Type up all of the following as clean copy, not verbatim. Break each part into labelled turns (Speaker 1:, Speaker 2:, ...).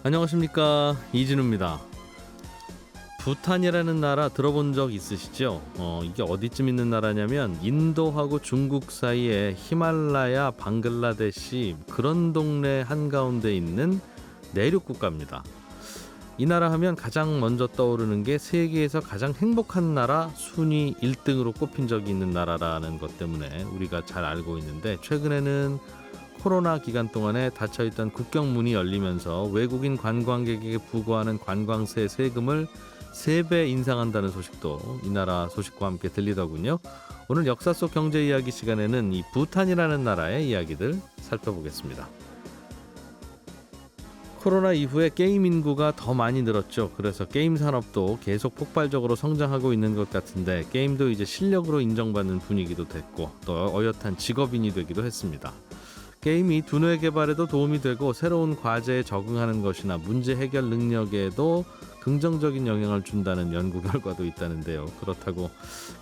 Speaker 1: 안녕하십니까, 이진우입니다. 부탄이라는 나라 들어본 적 있으시죠? 이게 어디쯤 있는 나라냐면 인도하고 중국 사이에 히말라야, 방글라데시 그런 동네 한가운데 있는 내륙 국가입니다. 이 나라 하면 가장 먼저 떠오르는 게 세계에서 가장 행복한 나라 순위 1등으로 꼽힌 적이 있는 나라라는 것 때문에 우리가 잘 알고 있는데, 최근에는 코로나 기간 동안에 닫혀있던 국경문이 열리면서 외국인 관광객에게 부과하는 관광세 세금을 3배 인상한다는 소식도 이 나라 소식과 함께 들리더군요. 오늘 역사 속 경제 이야기 시간에는 이 부탄이라는 나라의 이야기들 살펴보겠습니다. 코로나 이후에 게임 인구가 더 많이 늘었죠. 그래서 게임 산업도 계속 폭발적으로 성장하고 있는 것 같은데, 게임도 이제 실력으로 인정받는 분위기도 됐고 또 어엿한 직업인이 되기도 했습니다. 게임이 두뇌 개발에도 도움이 되고 새로운 과제에 적응하는 것이나 문제 해결 능력에도 긍정적인 영향을 준다는 연구 결과도 있다는데요. 그렇다고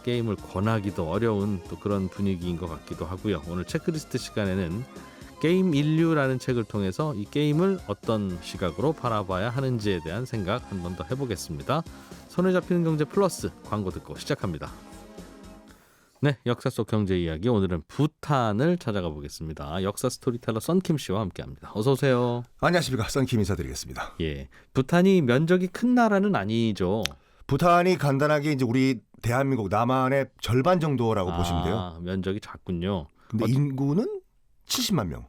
Speaker 1: 게임을 권하기도 어려운 또 그런 분위기인 것 같기도 하고요. 오늘 체크리스트 시간에는 게임 인류라는 책을 통해서 이 게임을 어떤 시각으로 바라봐야 하는지에 대한 생각 한 번 더 해보겠습니다. 손에 잡히는 경제 플러스 광고 듣고 시작합니다. 네, 역사 속 경제 이야기, 오늘은 부탄을 찾아가 보겠습니다. 역사 스토리텔러 썬킴 씨와 함께합니다. 어서 오세요.
Speaker 2: 안녕하십니까, 썬킴 인사드리겠습니다.
Speaker 1: 예, 부탄이 면적이 큰 나라는 아니죠.
Speaker 2: 부탄이 간단하게 이제 우리 대한민국 남한의 절반 정도라고 보시면 돼요.
Speaker 1: 면적이 작군요.
Speaker 2: 근데 인구는 70만 명.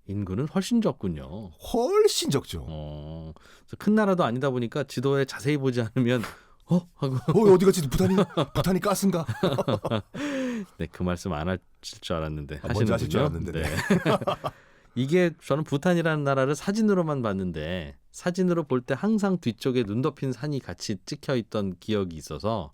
Speaker 1: 인구는 훨씬 적군요.
Speaker 2: 훨씬 적죠.
Speaker 1: 그래서 큰 나라도 아니다 보니까 지도에 자세히 보지 않으면 하고
Speaker 2: 어디 갔지? 부탄이 가스인가?
Speaker 1: 네, 그 말씀 안 하실 줄 알았는데
Speaker 2: 먼저 하실 줄 알았는데.
Speaker 1: 네. 이게 저는 부탄이라는 나라를 사진으로만 봤는데, 사진으로 볼 때 항상 뒤쪽에 눈 덮인 산이 같이 찍혀 있던 기억이 있어서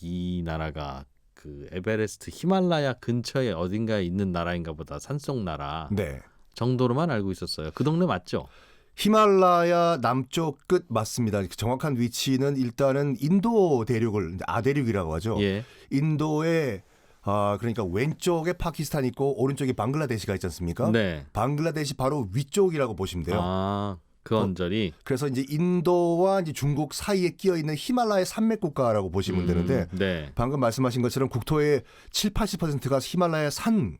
Speaker 1: 이 나라가 그 에베레스트 히말라야 근처에 어딘가에 있는 나라인가 보다, 산속 나라
Speaker 2: 네.
Speaker 1: 정도로만 알고 있었어요. 그 동네 맞죠?
Speaker 2: 히말라야 남쪽 끝 맞습니다. 정확한 위치는 일단은 인도 대륙을 아대륙이라고 하죠.
Speaker 1: 예.
Speaker 2: 인도의 그러니까 왼쪽에 파키스탄이 있고 오른쪽에 방글라데시가 있지 않습니까?
Speaker 1: 네.
Speaker 2: 방글라데시 바로 위쪽이라고 보시면 돼요.
Speaker 1: 그 언저리.
Speaker 2: 그래서 이제 인도와 이제 중국 사이에 끼어 있는 히말라야 산맥 국가라고 보시면 되는데,
Speaker 1: 네.
Speaker 2: 방금 말씀하신 것처럼 국토의 70-80%가 히말라야 산,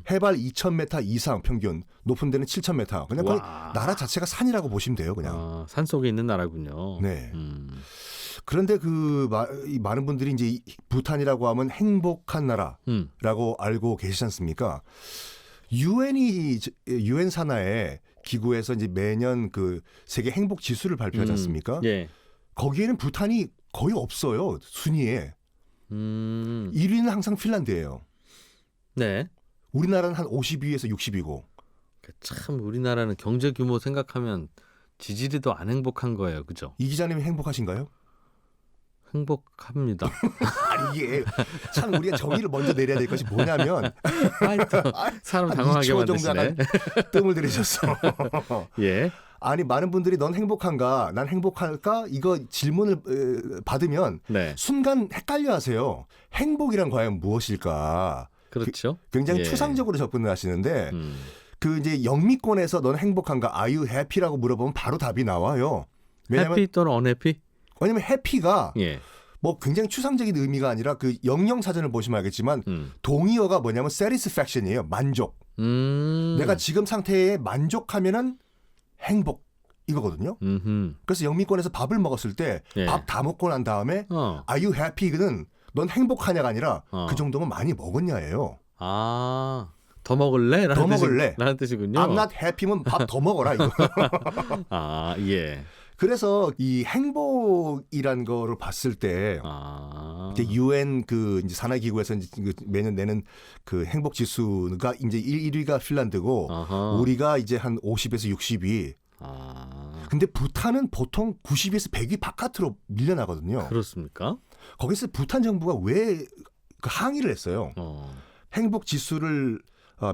Speaker 2: 해발 2,000m 이상 평균, 높은 데는 7,000m. 그냥 거의 나라 자체가 산이라고 보시면 돼요, 그냥.
Speaker 1: 산 속에 있는 나라군요.
Speaker 2: 네. 그런데 이 많은 분들이 이제 부탄이라고 하면 행복한 나라라고 알고 계시지 않습니까? 유엔 산하의 기구에서 이제 매년 그 세계 행복 지수를 발표하지 않습니까?
Speaker 1: 예.
Speaker 2: 거기에는 부탄이 거의 없어요, 순위에. 1위는 항상 핀란드예요.
Speaker 1: 네.
Speaker 2: 우리나라는 한 52에서 60이고.
Speaker 1: 참 우리나라는 경제 규모 생각하면 지지리도 안 행복한 거예요, 그죠?
Speaker 2: 이 기자님 행복하신가요?
Speaker 1: 행복합니다.
Speaker 2: 아니, 이게 참 우리가 정의를 먼저 내려야 될 것이 뭐냐면,
Speaker 1: 사람 당황하게 만드시네.
Speaker 2: 뜸을 들이셨어.
Speaker 1: 예.
Speaker 2: 아니, 많은 분들이 넌 행복한가, 난 행복할까, 이거 질문을 받으면
Speaker 1: 네.
Speaker 2: 순간 헷갈려하세요. 행복이란 과연 무엇일까?
Speaker 1: 그렇죠.
Speaker 2: 굉장히 추상적으로 접근을 하시는데, 그 이제 영미권에서 넌 행복한가, Are you happy라고 물어보면 바로 답이 나와요. 왜냐면
Speaker 1: 해피 또는 언해피?
Speaker 2: 왜냐면 해피가
Speaker 1: 예.
Speaker 2: 뭐 굉장히 추상적인 의미가 아니라 그 영영사전을 보시면 알겠지만 동의어가 뭐냐면 satisfaction이에요. 만족. 내가 지금 상태에 만족하면은 행복 이거거든요. 그래서 영미권에서 밥을 먹었을 때 밥 다 먹고 난 다음에 Are you happy는 넌 행복하냐가 아니라 그 정도면 많이 먹었냐예요.
Speaker 1: 더 먹을래?
Speaker 2: 더 먹을래?
Speaker 1: 라는 뜻이군요.
Speaker 2: I'm not happy면 밥 더 먹어라 이거.
Speaker 1: 예.
Speaker 2: 그래서 이 행복이란 거를 봤을 때 이제 유엔 그 이제 산하 기구에서 이제 매년 내는 그 행복 지수가 이제 1위가 핀란드고 우리가 이제 한 50에서 60위. 근데 부탄은 보통 90에서 100위 바깥으로 밀려나거든요.
Speaker 1: 그렇습니까?
Speaker 2: 거기서 부탄 정부가 왜 그 항의를 했어요. 행복 지수를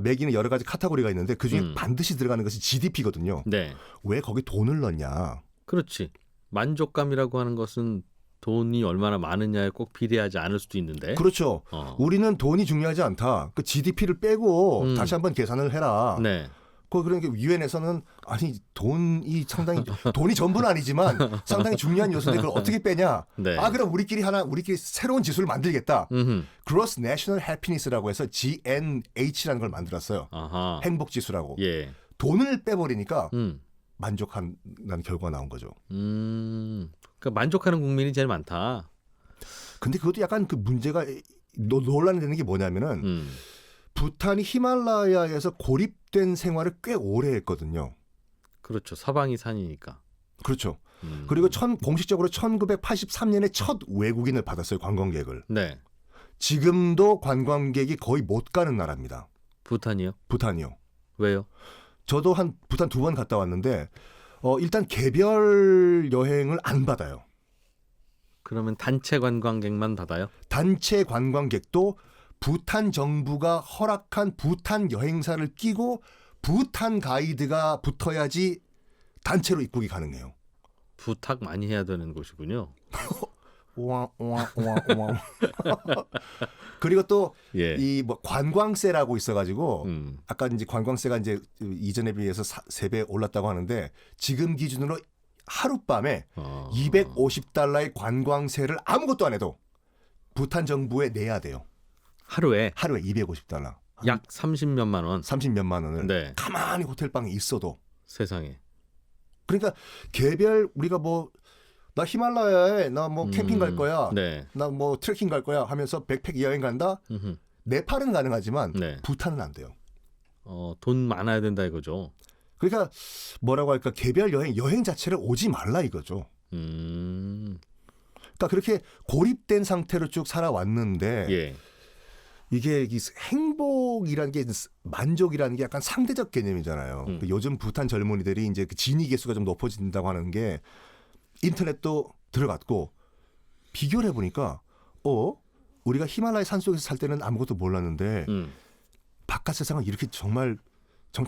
Speaker 2: 매기는 여러 가지 카테고리가 있는데 그중에 반드시 들어가는 것이 GDP거든요.
Speaker 1: 네.
Speaker 2: 왜 거기 돈을 넣냐?
Speaker 1: 그렇지. 만족감이라고 하는 것은 돈이 얼마나 많으냐에 꼭 비례하지 않을 수도 있는데.
Speaker 2: 그렇죠. 우리는 돈이 중요하지 않다. 그 GDP를 빼고 다시 한번 계산을 해라.
Speaker 1: 네.
Speaker 2: 그러니까 유엔에서는 아니 돈이 상당히 돈이 전부는 아니지만 상당히 중요한 요소인데 그걸 어떻게 빼냐?
Speaker 1: 네.
Speaker 2: 그럼 우리끼리 새로운 지수를 만들겠다. Gross National Happiness라고 해서 GNH라는 걸 만들었어요.
Speaker 1: 아하.
Speaker 2: 행복 지수라고.
Speaker 1: 예.
Speaker 2: 돈을 빼버리니까 만족한다는 결과가 나온 거죠.
Speaker 1: 그러니까 만족하는 국민이 제일 많다.
Speaker 2: 근데 그것도 약간 그 문제가 논란이 되는 게 뭐냐면은 부탄이 히말라야에서 고립된 생활을 꽤 오래 했거든요.
Speaker 1: 그렇죠. 서방이 산이니까.
Speaker 2: 그렇죠. 그리고 공식적으로 1983년에 첫 외국인을 받았어요. 관광객을.
Speaker 1: 네.
Speaker 2: 지금도 관광객이 거의 못 가는 나라입니다.
Speaker 1: 부탄이요?
Speaker 2: 부탄이요.
Speaker 1: 왜요?
Speaker 2: 저도 부탄 2번 갔다 왔는데 일단 개별 여행을 안 받아요.
Speaker 1: 그러면 단체 관광객만 받아요?
Speaker 2: 단체 관광객도 부탄 정부가 허락한 부탄 여행사를 끼고 부탄 가이드가 붙어야지 단체로 입국이 가능해요.
Speaker 1: 부탁 많이 해야 되는 곳이군요.
Speaker 2: 그리고 또
Speaker 1: 예.
Speaker 2: 이 뭐 관광세라고 있어가지고 아까 이제 관광세가 이제 이전에 비해서 3배 올랐다고 하는데 지금 기준으로 하룻밤에 $250의 관광세를 아무것도 안 해도 부탄 정부에 내야 돼요.
Speaker 1: 하루에
Speaker 2: $250.
Speaker 1: 약 30몇만 원.
Speaker 2: 30몇만 원을
Speaker 1: 네.
Speaker 2: 가만히 호텔방에 있어도.
Speaker 1: 세상에.
Speaker 2: 그러니까 개별 우리가 나 히말라야에 나 캠핑 갈 거야.
Speaker 1: 네.
Speaker 2: 나 트레킹 갈 거야 하면서 백팩 여행 간다. 네팔은 가능하지만
Speaker 1: 네.
Speaker 2: 부탄은 안 돼요.
Speaker 1: 돈 많아야 된다 이거죠.
Speaker 2: 그러니까 뭐라고 할까 개별 여행 자체를 오지 말라 이거죠. 그러니까 그렇게 고립된 상태로 쭉 살아왔는데
Speaker 1: 예.
Speaker 2: 이게 행복이라는 게 만족이라는 게 약간 상대적 개념이잖아요. 요즘 부탄 젊은이들이 이제 그 진위 개수가 좀 높아진다고 하는 게 인터넷도 들어갔고 비교를 해보니까 우리가 히말라야 산속에서 살 때는 아무것도 몰랐는데 바깥 세상은 이렇게 정말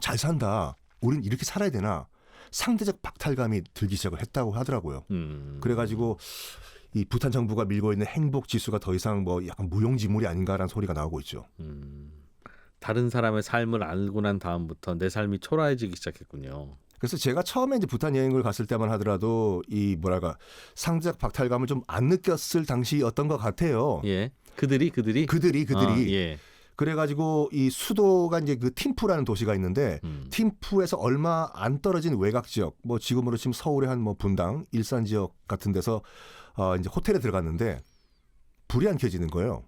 Speaker 2: 잘 산다. 우린 이렇게 살아야 되나. 상대적 박탈감이 들기 시작을 했다고 하더라고요. 그래가지고 이 부탄 정부가 밀고 있는 행복 지수가 더 이상 약간 무용지물이 아닌가라는 소리가 나오고 있죠.
Speaker 1: 다른 사람의 삶을 알고 난 다음부터 내 삶이 초라해지기 시작했군요.
Speaker 2: 그래서 제가 처음에 이제 부탄 여행을 갔을 때만 하더라도 이 상대적 박탈감을 좀 안 느꼈을 당시였던 것 같아요.
Speaker 1: 예. 그들이.
Speaker 2: 예. 그래가지고 이 수도가 이제 그 팀푸라는 도시가 있는데 팀푸에서 얼마 안 떨어진 외곽 지역, 지금으로 치면 서울의 한 분당, 일산 지역 같은 데서 이제 호텔에 들어갔는데 불이 안 켜지는 거예요.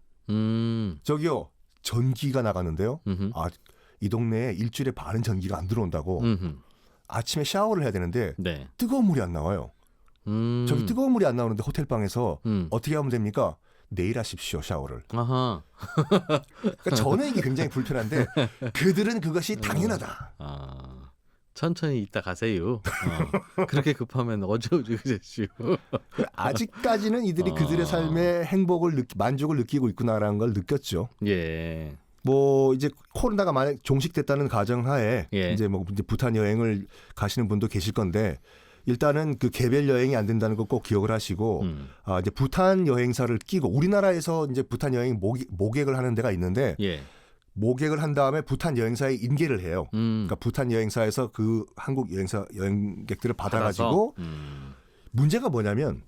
Speaker 2: 저기요 전기가 나가는데요. 이 동네에 일주일에 반은 전기가 안 들어온다고. 아침에 샤워를 해야 되는데
Speaker 1: 네.
Speaker 2: 뜨거운 물이 안 나와요. 저기 뜨거운 물이 안 나오는데 호텔방에서 어떻게 하면 됩니까? 내일 하십시오 샤워를.
Speaker 1: 아하.
Speaker 2: 그러니까 저는 이게 굉장히 불편한데 그들은 그것이 당연하다.
Speaker 1: 천천히 이따 가세요. 그렇게 급하면 어쩌고 그러시오.
Speaker 2: 아직까지는 이들이 그들의 삶의 만족을 느끼고 있구나라는 걸 느꼈죠.
Speaker 1: 예.
Speaker 2: 이제 코로나가 만약 종식됐다는 가정하에
Speaker 1: 예.
Speaker 2: 이제 부탄 여행을 가시는 분도 계실 건데 일단은 그 개별 여행이 안 된다는 거 꼭 기억을 하시고 이제 부탄 여행사를 끼고 우리나라에서 이제 부탄 여행 모객을 하는 데가 있는데
Speaker 1: 예.
Speaker 2: 모객을 한 다음에 부탄 여행사에 인계를 해요. 그러니까 부탄 여행사에서 그 한국 여행객들을 받아가지고 문제가 뭐냐면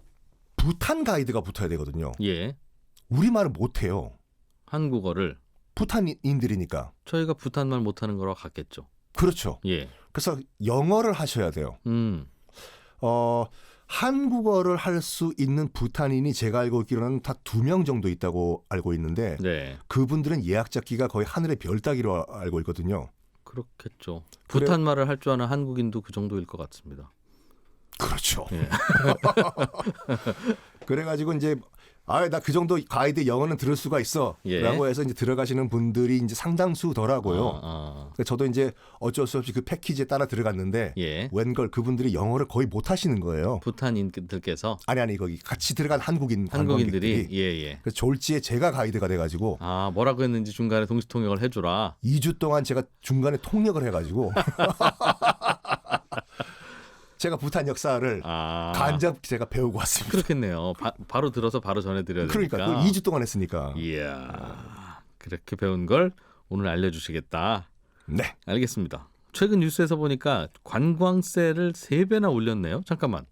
Speaker 2: 부탄 가이드가 붙어야 되거든요.
Speaker 1: 예.
Speaker 2: 우리말을 못해요.
Speaker 1: 한국어를.
Speaker 2: 부탄인들이니까.
Speaker 1: 저희가 부탄말 못하는 거랑 같겠죠.
Speaker 2: 그렇죠.
Speaker 1: 예.
Speaker 2: 그래서 영어를 하셔야 돼요. 한국어를 할 수 있는 부탄인이 제가 알고 있기로는 다 2명 정도 있다고 알고 있는데
Speaker 1: 네.
Speaker 2: 그분들은 예약 잡기가 거의 하늘의 별 따기로 알고 있거든요.
Speaker 1: 그렇겠죠. 부탄말을 할 줄 아는 한국인도 그 정도일 것 같습니다.
Speaker 2: 그렇죠.
Speaker 1: 예.
Speaker 2: 그래가지고 이제 나 그 정도 가이드 영어는 들을 수가 있어.
Speaker 1: 예.
Speaker 2: 라고 해서 이제 들어가시는 분들이 이제 상당수더라고요. 저도 이제 어쩔 수 없이 그 패키지에 따라 들어갔는데
Speaker 1: 예.
Speaker 2: 웬걸 그분들이 영어를 거의 못 하시는 거예요.
Speaker 1: 부탄인들께서
Speaker 2: 아니 거기 같이 들어간
Speaker 1: 한국인들이
Speaker 2: 관광객들이.
Speaker 1: 예.
Speaker 2: 그래서 졸지에 제가 가이드가 돼가지고
Speaker 1: 뭐라고 했는지 중간에 동시통역을 해주라.
Speaker 2: 2주 동안 제가 중간에 통역을 해가지고 제가 부탄 역사를 간접 제가 배우고 왔습니다.
Speaker 1: 그렇겠네요. 바로 들어서 바로 전해드려야 되니까.
Speaker 2: 그러니까 2주 동안 했으니까.
Speaker 1: 이야, 그렇게 배운 걸 오늘 알려주시겠다.
Speaker 2: 네.
Speaker 1: 알겠습니다. 최근 뉴스에서 보니까 관광세를 3배나 올렸네요. 잠깐만.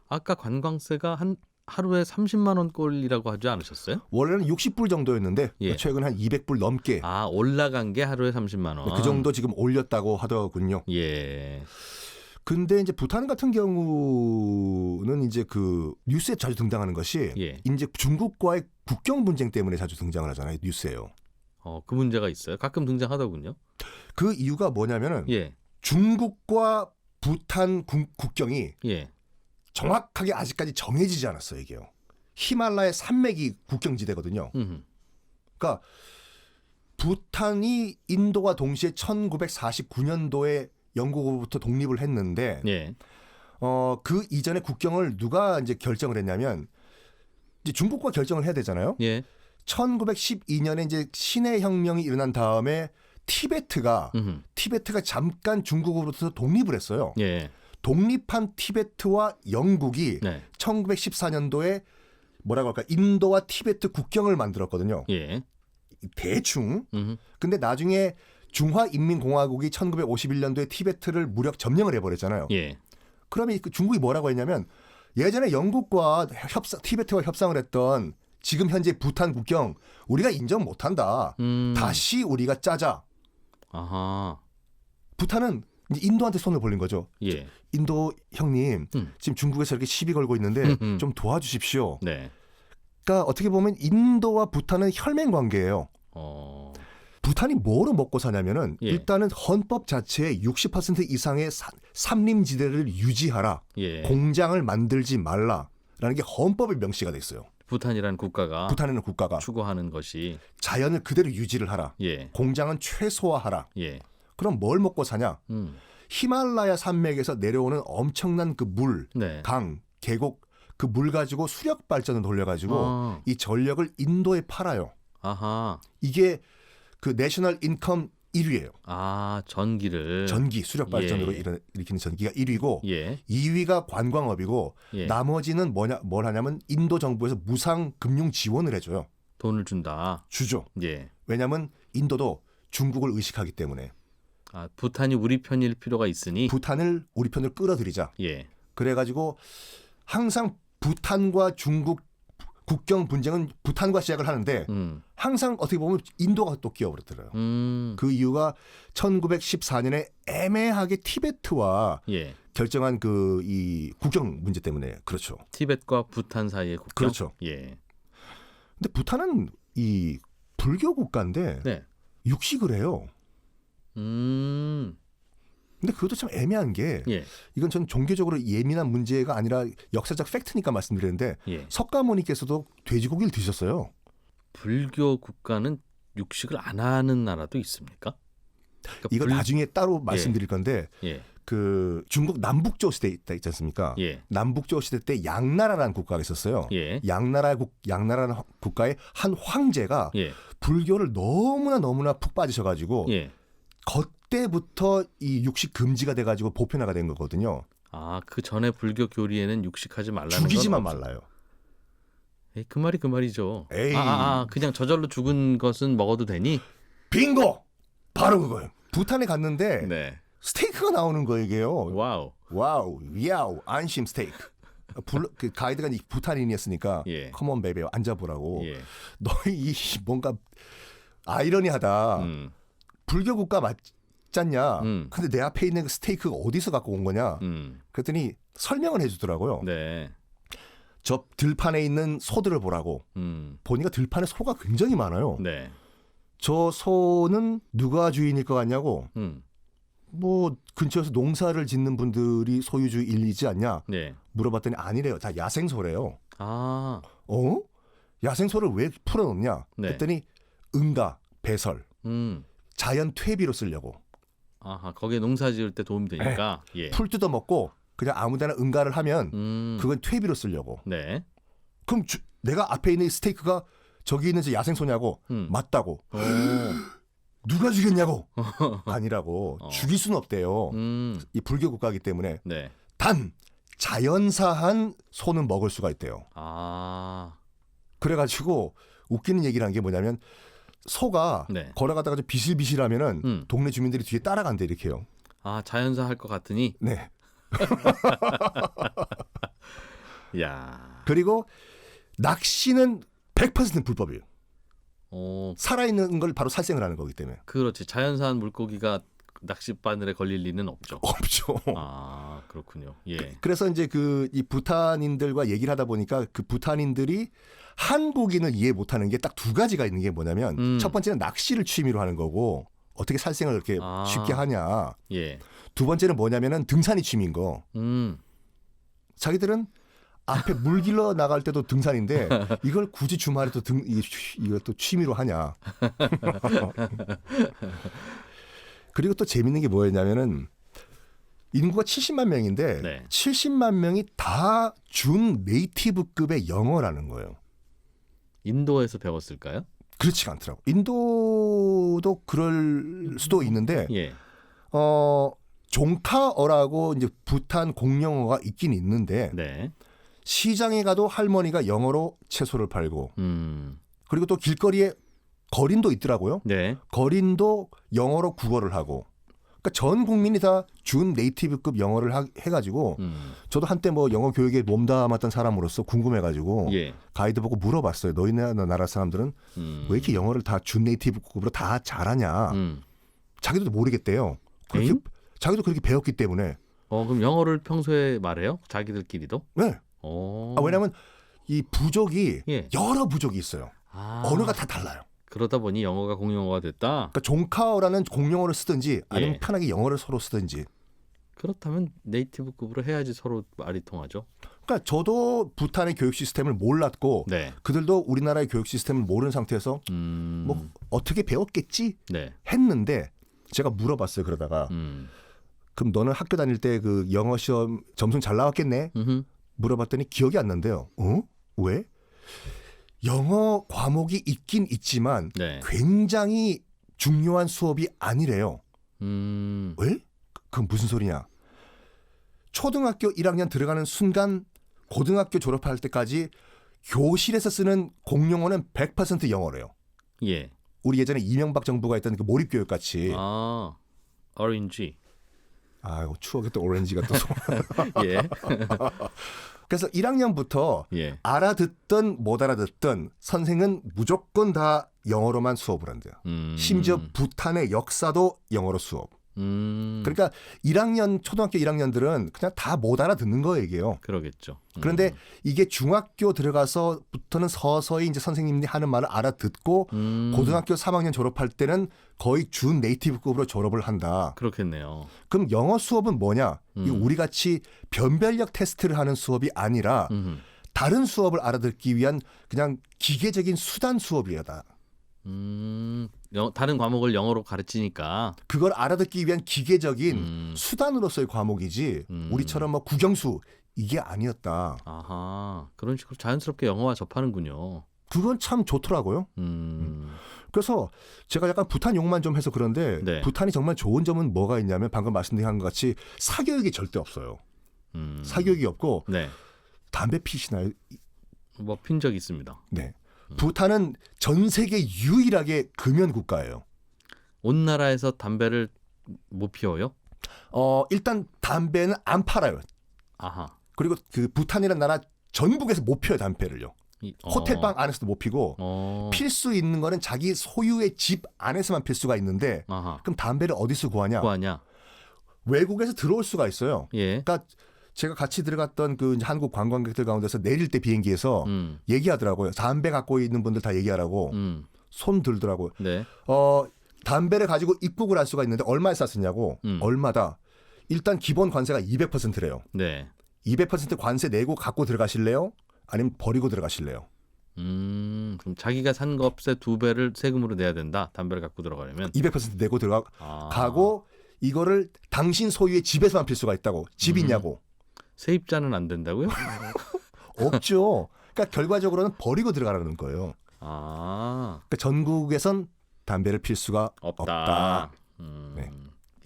Speaker 1: 아까 관광세가 한 하루에 30만 원 꼴이라고 하지 않으셨어요?
Speaker 2: 원래는 60불 정도였는데
Speaker 1: 예.
Speaker 2: 최근 한 200불 넘게.
Speaker 1: 올라간 게 하루에 30만 원.
Speaker 2: 그 정도 지금 올렸다고 하더군요.
Speaker 1: 예.
Speaker 2: 근데 이제 부탄 같은 경우는 이제 그 뉴스에 자주 등장하는 것이
Speaker 1: 예.
Speaker 2: 이제 중국과의 국경 분쟁 때문에 자주 등장을 하잖아요. 뉴스에요.
Speaker 1: 그 문제가 있어요. 가끔 등장하더군요.
Speaker 2: 그 이유가 뭐냐면은
Speaker 1: 예.
Speaker 2: 중국과 부탄 국경이
Speaker 1: 예.
Speaker 2: 정확하게 아직까지 정해지지 않았어요, 이게요. 히말라야 산맥이 국경지대거든요. 그러니까 부탄이 인도와 동시에 1949년도에 영국으로부터 독립을 했는데
Speaker 1: 예.
Speaker 2: 그 이전에 국경을 누가 이제 결정을 했냐면 이제 중국과 결정을 해야 되잖아요.
Speaker 1: 예.
Speaker 2: 1912년에 이제 신해 혁명이 일어난 다음에 티베트가 잠깐 중국으로부터 독립을 했어요.
Speaker 1: 예.
Speaker 2: 독립한 티베트와 영국이
Speaker 1: 네.
Speaker 2: 1914년도에 뭐라고 할까 인도와 티베트 국경을 만들었거든요.
Speaker 1: 예.
Speaker 2: 대충. 근데 나중에 중화인민공화국이 1951년도에 티베트를 무력 점령을 해버렸잖아요.
Speaker 1: 예.
Speaker 2: 그러면 그 중국이 뭐라고 했냐면 예전에 영국과 티베트와 협상을 했던 지금 현재 부탄 국경 우리가 인정 못한다. 다시 우리가 짜자.
Speaker 1: 아하.
Speaker 2: 부탄은 이제 인도한테 손을 벌린 거죠.
Speaker 1: 예.
Speaker 2: 인도 형님 지금 중국에서 이렇게 시비 걸고 있는데 좀 도와주십시오.
Speaker 1: 네.
Speaker 2: 그러니까 어떻게 보면 인도와 부탄은 혈맹 관계예요. 부탄이 뭐로 먹고 사냐면은
Speaker 1: 예.
Speaker 2: 일단은 헌법 자체에 60% 이상의 삼림지대를 유지하라.
Speaker 1: 예.
Speaker 2: 공장을 만들지 말라라는 게 헌법에 명시가 돼 있어요.
Speaker 1: 부탄이라는 국가가
Speaker 2: 부탄이라는 국가가
Speaker 1: 추구하는 것이
Speaker 2: 자연을 그대로 유지를 하라.
Speaker 1: 예.
Speaker 2: 공장은 최소화하라.
Speaker 1: 예.
Speaker 2: 그럼 뭘 먹고 사냐? 히말라야 산맥에서 내려오는 엄청난 그 물,
Speaker 1: 네.
Speaker 2: 강, 계곡 그 물 가지고 수력 발전을 돌려가지고 이 전력을 인도에 팔아요.
Speaker 1: 아하.
Speaker 2: 이게 그 내셔널 인컴 1위예요.
Speaker 1: 전기를.
Speaker 2: 전기 수력 발전으로
Speaker 1: 예.
Speaker 2: 일으키는 전기가 1위고
Speaker 1: 예.
Speaker 2: 2위가 관광업이고
Speaker 1: 예.
Speaker 2: 나머지는 뭘 하냐면 인도 정부에서 무상 금융 지원을 해줘요.
Speaker 1: 돈을 준다.
Speaker 2: 주죠.
Speaker 1: 예.
Speaker 2: 왜냐하면 인도도 중국을 의식하기 때문에
Speaker 1: 부탄이 우리 편일 필요가 있으니
Speaker 2: 부탄을 우리 편을 끌어들이자.
Speaker 1: 예. 그래가지고
Speaker 2: 항상 부탄과 중국 국경 분쟁은 부탄과 시작을 하는데 항상 어떻게 보면 인도가 또 끼어버렸더라고요. 그 이유가 1914년에 애매하게 티베트와
Speaker 1: 예.
Speaker 2: 결정한 그 이 국경 문제 때문에 그렇죠.
Speaker 1: 티벳과 부탄 사이의 국경.
Speaker 2: 그렇죠.
Speaker 1: 예.
Speaker 2: 근데 부탄은 이 불교 국가인데
Speaker 1: 네.
Speaker 2: 육식을 해요. 근데 그것도 참 애매한 게
Speaker 1: 예.
Speaker 2: 이건 전 종교적으로 예민한 문제가 아니라 역사적 팩트니까 말씀드리는데
Speaker 1: 예.
Speaker 2: 석가모니께서도 돼지고기를 드셨어요.
Speaker 1: 불교 국가는 육식을 안 하는 나라도 있습니까? 그러니까
Speaker 2: 이거 나중에 따로 말씀드릴 건데
Speaker 1: 예.
Speaker 2: 그 중국 남북조 시대 있지 않습니까?
Speaker 1: 예.
Speaker 2: 남북조 시대 때 양나라라는 국가가 있었어요.
Speaker 1: 예.
Speaker 2: 양나라라는 국가의 한 황제가
Speaker 1: 예.
Speaker 2: 불교를 너무나 푹 빠지셔가지고
Speaker 1: 예.
Speaker 2: 그때부터 이 육식 금지가 돼가지고 보편화가 된 거거든요.
Speaker 1: 그 전에 불교 교리에는 육식하지 말라는
Speaker 2: 죽이지만
Speaker 1: 건
Speaker 2: 말라요.
Speaker 1: 그 말이 그 말이죠.
Speaker 2: 에이.
Speaker 1: 그냥 저절로 죽은 것은 먹어도 되니?
Speaker 2: 빙고! 바로 그거예요. 부탄에 갔는데
Speaker 1: 네.
Speaker 2: 스테이크가 나오는 거예요, 이게요.
Speaker 1: 와우.
Speaker 2: 야우, 안심 스테이크. 그 가이드가 부탄인이었으니까
Speaker 1: 예.
Speaker 2: 컴온 베이비 앉아보라고.
Speaker 1: 예.
Speaker 2: 너희 이 뭔가 아이러니하다. 불교 국가 맞잖냐. 근데 내 앞에 있는 그 스테이크가 어디서 갖고 온 거냐. 그랬더니 설명을 해주더라고요.
Speaker 1: 네.
Speaker 2: 저 들판에 있는 소들을 보라고. 보니까 들판에 소가 굉장히 많아요.
Speaker 1: 네.
Speaker 2: 저 소는 누가 주인일 것 같냐고. 뭐 근처에서 농사를 짓는 분들이 소유주일이지 않냐.
Speaker 1: 네.
Speaker 2: 물어봤더니 아니래요. 다 야생소래요.
Speaker 1: 아.
Speaker 2: 야생소를 왜 풀어놓냐.
Speaker 1: 네.
Speaker 2: 그랬더니 응가, 배설, 자연 퇴비로 쓰려고.
Speaker 1: 아하, 거기에 농사 지을 때 도움이 되니까. 예.
Speaker 2: 풀 뜯어먹고 그냥 아무데나 응가를 하면 그건 퇴비로 쓰려고.
Speaker 1: 네.
Speaker 2: 그럼 내가 앞에 있는 이 스테이크가 저기 있는 저 야생소냐고. 맞다고. 누가 죽였냐고. 아니라고. 죽일 수는 없대요. 이 불교 국가이기 때문에.
Speaker 1: 네.
Speaker 2: 단 자연사한 소는 먹을 수가 있대요. 그래가지고 웃기는 얘기를 한 게 뭐냐면 소가
Speaker 1: 네.
Speaker 2: 걸어가다가 좀 비실비실하면은 동네 주민들이 뒤에 따라간대 이렇게요.
Speaker 1: 아, 자연사 할 것 같으니.
Speaker 2: 네.
Speaker 1: 야.
Speaker 2: 그리고 낚시는 100% 불법이에요. 살아있는 걸 바로 살생을 하는 거기 때문에.
Speaker 1: 그렇지. 자연사한 물고기가 낚싯바늘에 걸릴 리는 없죠.
Speaker 2: 없죠.
Speaker 1: 아, 그렇군요. 예.
Speaker 2: 그래서 이제 이 부탄인들과 얘기를 하다 보니까 그 부탄인들이 한국인을 이해 못하는 게 딱 두 가지가 있는 게 뭐냐면 첫 번째는 낚시를 취미로 하는 거고 어떻게 살생을 이렇게 쉽게 하냐.
Speaker 1: 예.
Speaker 2: 두 번째는 뭐냐면은 등산이 취미인 거. 자기들은 앞에 물 길러 나갈 때도 등산인데 이걸 굳이 주말에 또 이걸 또 취미로 하냐. 그리고 또 재밌는 게 뭐였냐면은 인구가 70만 명인데
Speaker 1: 네.
Speaker 2: 70만 명이 다 준 네이티브급의 영어라는 거예요.
Speaker 1: 인도에서 배웠을까요?
Speaker 2: 그렇지가 않더라고. 인도도 그럴 수도 있는데
Speaker 1: 예.
Speaker 2: 종카어라고 이제 부탄 공용어가 있긴 있는데
Speaker 1: 네.
Speaker 2: 시장에 가도 할머니가 영어로 채소를 팔고 그리고 또 길거리에 거린도 있더라고요.
Speaker 1: 네.
Speaker 2: 거린도 영어로 국어를 하고 그러니까 전 국민이 다 준 네이티브급 영어를 해가지고 저도 한때 뭐 영어 교육에 몸담았던 사람으로서 궁금해가지고
Speaker 1: 예.
Speaker 2: 가이드 보고 물어봤어요. 너희네 나라 사람들은 왜 이렇게 영어를 다 준 네이티브급으로 다 잘하냐. 자기도 모르겠대요. 자기도 그렇게 배웠기 때문에.
Speaker 1: 그럼 영어를 평소에 말해요? 자기들끼리도?
Speaker 2: 네. 왜냐하면 이 부족이
Speaker 1: 예.
Speaker 2: 여러 부족이 있어요. 언어가 다 달라요.
Speaker 1: 그러다 보니 영어가 공용어가 됐다.
Speaker 2: 그러니까 종카어라는 공용어를 쓰든지 아니면
Speaker 1: 예.
Speaker 2: 편하게 영어를 서로 쓰든지.
Speaker 1: 그렇다면 네이티브급으로 해야지 서로 말이 통하죠.
Speaker 2: 그러니까 저도 부탄의 교육 시스템을 몰랐고
Speaker 1: 네.
Speaker 2: 그들도 우리나라의 교육 시스템을 모르는 상태에서 뭐 어떻게 배웠겠지
Speaker 1: 네.
Speaker 2: 했는데 제가 물어봤어요. 그러다가 그럼 너는 학교 다닐 때 그 영어 시험 점수 잘 나왔겠네? 물어봤더니 기억이 안 난대요. 왜? 영어 과목이 있긴 있지만
Speaker 1: 네.
Speaker 2: 굉장히 중요한 수업이 아니래요. 왜? 그건 무슨 소리냐? 초등학교 1학년 들어가는 순간 고등학교 졸업할 때까지 교실에서 쓰는 공용어는 100% 영어래요.
Speaker 1: 예.
Speaker 2: 우리 예전에 이명박 정부가 했던 그 몰입교육 같이.
Speaker 1: 오렌지.
Speaker 2: 아이고 추억의 또 오렌지가 또.
Speaker 1: 예.
Speaker 2: 그래서 1학년부터
Speaker 1: 예.
Speaker 2: 알아듣든 못 알아듣든 선생은 무조건 다 영어로만 수업을 한대요. 심지어 부탄의 역사도 영어로 수업. 그러니까 1학년 초등학교 1학년들은 그냥 다 못 알아듣는 거예요.
Speaker 1: 그러겠죠.
Speaker 2: 그런데 이게 중학교 들어가서부터는 서서히 이제 선생님이 하는 말을 알아듣고 고등학교 3학년 졸업할 때는 거의 준 네이티브급으로 졸업을 한다.
Speaker 1: 그렇겠네요.
Speaker 2: 그럼 영어 수업은 뭐냐? 이거 우리 같이 변별력 테스트를 하는 수업이 아니라 다른 수업을 알아듣기 위한 그냥 기계적인 수단 수업이다.
Speaker 1: 다른 과목을 영어로 가르치니까
Speaker 2: 그걸 알아듣기 위한 기계적인 수단으로서의 과목이지 우리처럼 뭐 국영수 이게 아니었다.
Speaker 1: 아하, 그런 식으로 자연스럽게 영어와 접하는군요.
Speaker 2: 그건 참 좋더라고요. 그래서 제가 약간 부탄 욕만 좀 해서 그런데
Speaker 1: 네.
Speaker 2: 부탄이 정말 좋은 점은 뭐가 있냐면 방금 말씀드린 것 같이 사교육이 절대 없어요. 사교육이 없고
Speaker 1: 네.
Speaker 2: 담배 피시나요?
Speaker 1: 뭐 핀 적 있습니다.
Speaker 2: 네. 부탄은 전 세계 유일하게 금연 국가예요.
Speaker 1: 온 나라에서 담배를 못 피워요?
Speaker 2: 일단 담배는 안 팔아요.
Speaker 1: 아하.
Speaker 2: 그리고 그 부탄이라는 나라 전국에서 못 피워요, 담배를요. 호텔방 안에서도 못 피고 필 수 있는 거는 자기 소유의 집 안에서만 필 수가 있는데
Speaker 1: 아하.
Speaker 2: 그럼 담배를 어디서 구하냐? 외국에서 들어올 수가 있어요.
Speaker 1: 예.
Speaker 2: 그러니까 제가 같이 들어갔던 그 한국 관광객들 가운데서 내릴 때 비행기에서 얘기하더라고요. 담배 갖고 있는 분들 다 얘기하라고 손 들더라고요.
Speaker 1: 네.
Speaker 2: 담배를 가지고 입국을 할 수가 있는데 얼마에 쌌었냐고. 얼마다. 일단 기본 관세가 200%래요.
Speaker 1: 네.
Speaker 2: 200% 관세 내고 갖고 들어가실래요? 아니면 버리고 들어가실래요?
Speaker 1: 그럼 자기가 산 값의 2배를 세금으로 내야 된다. 담배를 갖고 들어가려면
Speaker 2: 200% 내고 들어가고 이거를 당신 소유의 집에서만 필 수가 있다고. 집 있냐고.
Speaker 1: 세입자는 안 된다고요?
Speaker 2: 없죠. 그러니까 결과적으로는 버리고 들어가라는 거예요. 그러니까 전국에선 담배를 필 수가 없다.
Speaker 1: 네.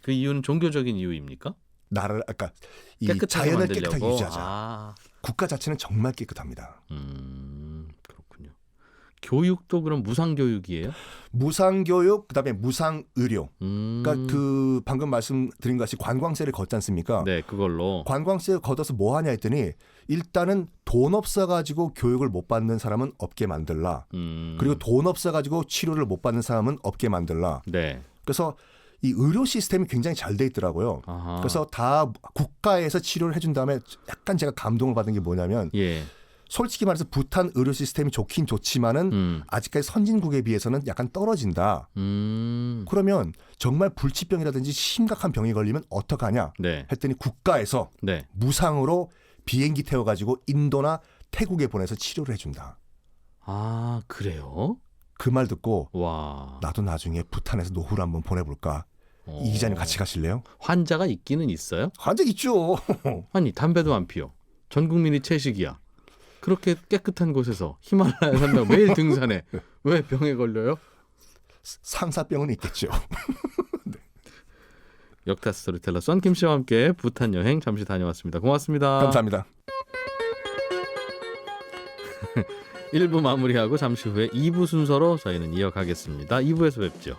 Speaker 1: 그 이유는 종교적인 이유입니까?
Speaker 2: 나라를 아까 이 자연을
Speaker 1: 만들려고?
Speaker 2: 깨끗하게 유지하자. 국가 자체는 정말 깨끗합니다.
Speaker 1: 그렇군요. 교육도 그럼 무상교육이에요?
Speaker 2: 무상교육 그다음에 무상의료. 그러니까 그 방금 말씀드린 것이 관광세를 걷지 않습니까?
Speaker 1: 네, 그걸로.
Speaker 2: 관광세를 걷어서 뭐 하냐 했더니 일단은 돈 없어가지고 교육을 못 받는 사람은 없게 만들라. 그리고 돈 없어가지고 치료를 못 받는 사람은 없게 만들라.
Speaker 1: 네.
Speaker 2: 그래서 이 의료 시스템이 굉장히 잘 돼 있더라고요.
Speaker 1: 아하.
Speaker 2: 그래서 다 국가에서 치료를 해준 다음에 약간 제가 감동을 받은 게 뭐냐면
Speaker 1: 예.
Speaker 2: 솔직히 말해서 부탄 의료 시스템이 좋긴 좋지만은 아직까지 선진국에 비해서는 약간 떨어진다. 그러면 정말 불치병이라든지 심각한 병이 걸리면 어떡하냐
Speaker 1: 네.
Speaker 2: 했더니 국가에서
Speaker 1: 네.
Speaker 2: 무상으로 비행기 태워가지고 인도나 태국에 보내서 치료를 해준다.
Speaker 1: 아, 그래요?
Speaker 2: 그 말 듣고
Speaker 1: 와.
Speaker 2: 나도 나중에 부탄에서 노후를 한번 보내볼까. 이 기자님 같이 가실래요?
Speaker 1: 환자가 있기는 있어요?
Speaker 2: 환자 있죠.
Speaker 1: 아니, 담배도 안 피워. 전 국민이 채식이야. 그렇게 깨끗한 곳에서 히말라야 산다고 매일 등산해. 왜 병에 걸려요?
Speaker 2: 상사병은 있겠죠.
Speaker 1: 역타 스토리텔러 썬킴 씨와 함께 부탄 여행 잠시 다녀왔습니다. 고맙습니다.
Speaker 2: 감사합니다.
Speaker 1: 1부 마무리하고 잠시 후에 2부 순서로 저희는 이어가겠습니다. 2부에서 뵙죠.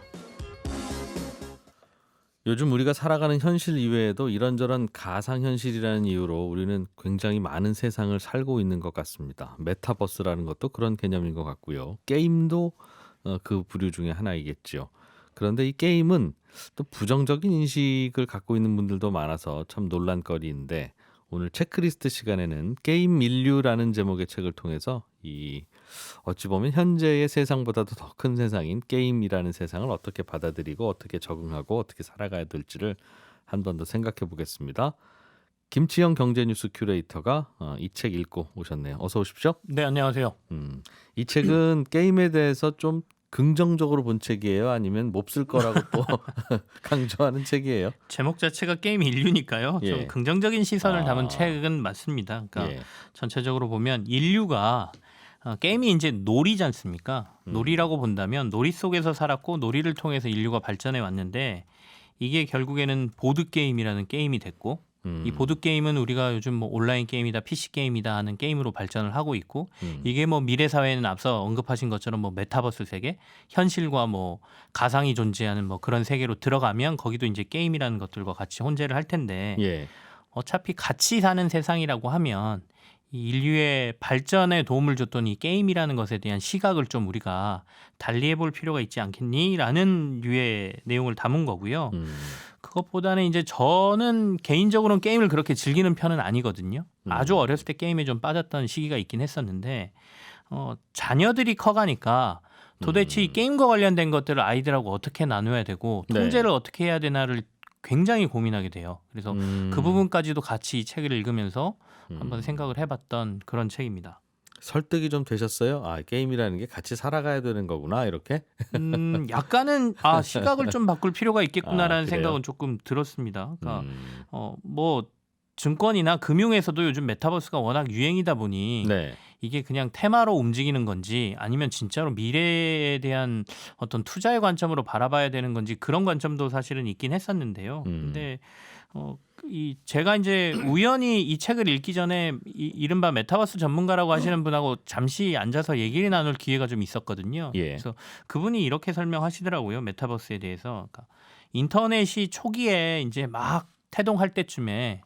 Speaker 1: 요즘 우리가 살아가는 현실 이외에도 이런저런 가상현실이라는 이유로 우리는 굉장히 많은 세상을 살고 있는 것 같습니다. 메타버스라는 것도 그런 개념인 것 같고요. 게임도 그 부류 중에 하나이겠죠. 그런데 이 게임은 또 부정적인 인식을 갖고 있는 분들도 많아서 참 논란거리인데 오늘 체크리스트 시간에는 게임 인류라는 제목의 책을 통해서 이 어찌 보면 현재의 세상보다도 더 큰 세상인 게임이라는 세상을 어떻게 받아들이고 어떻게 적응하고 어떻게 살아가야 될지를 한 번 더 생각해 보겠습니다. 김치영 경제뉴스 큐레이터가 이 책 읽고 오셨네요. 어서 오십시오.
Speaker 3: 네, 안녕하세요.
Speaker 1: 이 책은 게임에 대해서 좀 긍정적으로 본 책이에요? 아니면 몹쓸 거라고 또 강조하는 책이에요?
Speaker 3: 제목 자체가 게임 인류니까요.
Speaker 1: 예.
Speaker 3: 좀 긍정적인 시선을 담은 책은 맞습니다. 그러니까
Speaker 1: 예.
Speaker 3: 전체적으로 보면 인류가 게임이 이제 놀이지 않습니까? 놀이라고 본다면 놀이 속에서 살았고 놀이를 통해서 인류가 발전해 왔는데 이게 결국에는 보드 게임이라는 게임이 됐고 이 보드 게임은 우리가 요즘 뭐 온라인 게임이다, PC 게임이다 하는 게임으로 발전을 하고 있고 이게 뭐 미래 사회는 앞서 언급하신 것처럼 뭐 메타버스 세계, 현실과 뭐 가상이 존재하는 뭐 그런 세계로 들어가면 거기도 이제 게임이라는 것들과 같이 혼재를 할 텐데
Speaker 1: 예.
Speaker 3: 어차피 같이 사는 세상이라고 하면 이 인류의 발전에 도움을 줬던 이 게임이라는 것에 대한 시각을 좀 우리가 달리해 볼 필요가 있지 않겠니라는 류의 내용을 담은 거고요. 그것보다는 이제 저는 개인적으로는 게임을 그렇게 즐기는 편은 아니거든요. 아주 어렸을 때 게임에 좀 빠졌던 시기가 있긴 했었는데 자녀들이 커가니까 도대체 이 게임과 관련된 것들을 아이들하고 어떻게 나눠야 되고 통제를 어떻게 해야 되나를 굉장히 고민하게 돼요. 그래서 그 부분까지도 같이 이 책을 읽으면서 한번 생각을 해봤던 그런 책입니다.
Speaker 1: 설득이 좀 되셨어요? 아, 게임이라는 게 같이 살아가야 되는 거구나 이렇게?
Speaker 3: 약간은 시각을 좀 바꿀 필요가 있겠구나라는 생각은 조금 들었습니다. 그러니까 뭐 증권이나 금융에서도 요즘 메타버스가 워낙 유행이다 보니
Speaker 1: 네.
Speaker 3: 이게 그냥 테마로 움직이는 건지 아니면 진짜로 미래에 대한 어떤 투자의 관점으로 바라봐야 되는 건지 그런 관점도 사실은 있긴 했었는데요. 근데 제가 이제 우연히 이 책을 읽기 전에 이른바 메타버스 전문가라고 하시는 분하고 잠시 앉아서 얘기를 나눌 기회가 좀 있었거든요.
Speaker 1: 예.
Speaker 3: 그래서 그분이 이렇게 설명하시더라고요. 메타버스에 대해서. 그러니까 인터넷이 초기에 이제 막 태동할 때쯤에